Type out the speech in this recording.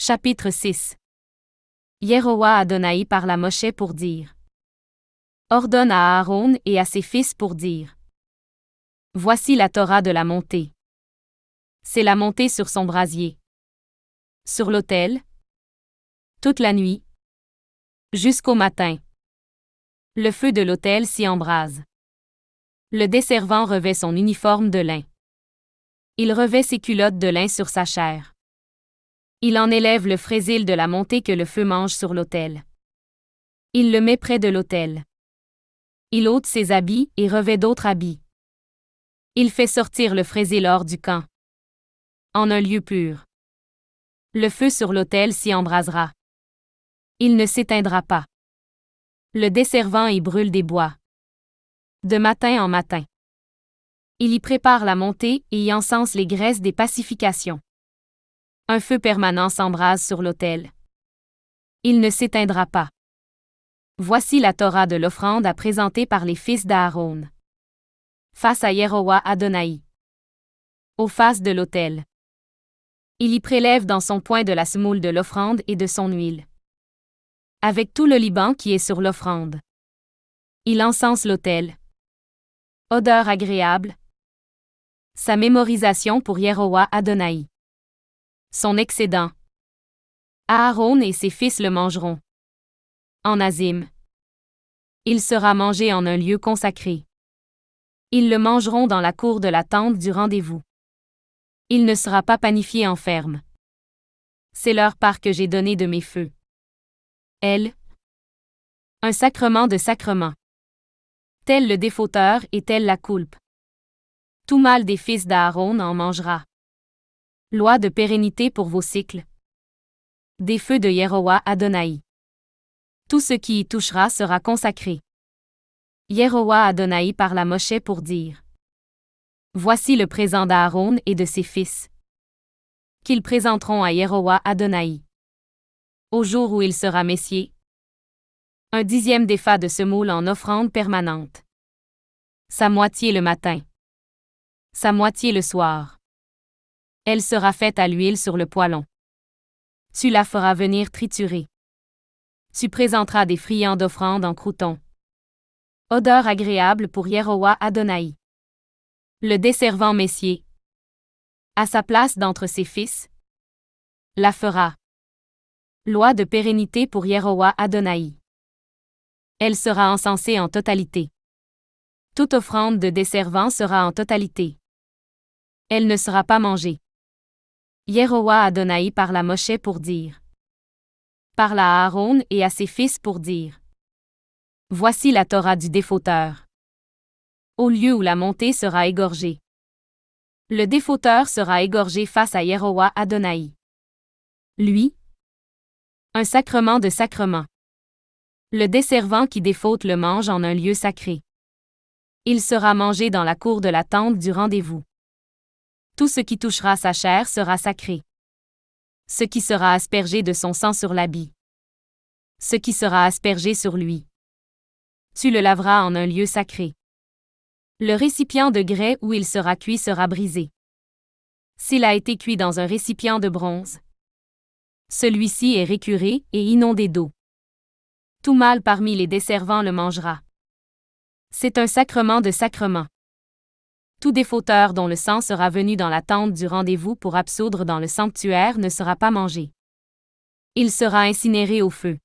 Chapitre 6. Yehowa Adonai parle à Moshe pour dire. Ordonne à Aaron et à ses fils pour dire. Voici la Torah de la montée. C'est la montée sur son brasier. Sur l'autel. Toute la nuit. Jusqu'au matin. Le feu de l'autel s'y embrase. Le desservant revêt son uniforme de lin. Il revêt ses culottes de lin sur sa chair. Il en élève le frésil de la montée que le feu mange sur l'autel. Il le met près de l'autel. Il ôte ses habits et revêt d'autres habits. Il fait sortir le frésil hors du camp. En un lieu pur. Le feu sur l'autel s'y embrasera. Il ne s'éteindra pas. Le desservant y brûle des bois. De matin en matin. Il y prépare la montée et y encense les graisses des pacifications. Un feu permanent s'embrase sur l'autel. Il ne s'éteindra pas. Voici la Torah de l'offrande à présenter par les fils d'Aaron. Face à Yehowa Adonai. Aux faces de l'autel. Il y prélève dans son poing de la semoule de l'offrande et de son huile. Avec tout le Liban qui est sur l'offrande. Il encense l'autel. Odeur agréable. Sa mémorisation pour Yehowa Adonai. Son excédent. Aaron et ses fils le mangeront. En Azim. Il sera mangé en un lieu consacré. Ils le mangeront dans la cour de la tente du rendez-vous. Il ne sera pas panifié en ferme. C'est leur part que j'ai donnée de mes feux. Un sacrement de sacrements. Tel le défauteur et tel la coulpe. Tout mâle des fils d'Aaron en mangera. Loi de pérennité pour vos cycles. Des feux de Yehowa Adonai. Tout ce qui y touchera sera consacré. Yehowa Adonai parle à Moshe pour dire. Voici le présent d'Aaron et de ses fils. Qu'ils présenteront à Yehowa Adonai. Au jour où il sera messier. 1/10 d'épha de semoule en offrande permanente. Sa moitié le matin. Sa moitié le soir. Elle sera faite à l'huile sur le poêlon. Tu la feras venir triturer. Tu présenteras des friands d'offrande en croûtons. Odeur agréable pour Yehowa Adonai. Le desservant messier. À sa place d'entre ses fils. La fera. Loi de pérennité pour Yehowa Adonai. Elle sera encensée en totalité. Toute offrande de desservant sera en totalité. Elle ne sera pas mangée. Yehowa Adonai parle à Moshe pour dire. Parle à Aaron et à ses fils pour dire. Voici la Torah du défauteur. Au lieu où la montée sera égorgée. Le défauteur sera égorgé face à Yehowa Adonai. Lui. Un sacrement de sacrements. Le desservant qui défaute le mange en un lieu sacré. Il sera mangé dans la cour de la tente du rendez-vous. Tout ce qui touchera sa chair sera sacré. Ce qui sera aspergé de son sang sur l'habit. Ce qui sera aspergé sur lui. Tu le laveras en un lieu sacré. Le récipient de grès où il sera cuit sera brisé. S'il a été cuit dans un récipient de bronze, celui-ci est récuré et inondé d'eau. Tout mâle parmi les desservants le mangera. C'est un sacrement de sacrements. Tout défauteur dont le sang sera venu dans la tente du rendez-vous pour absoudre dans le sanctuaire ne sera pas mangé. Il sera incinéré au feu.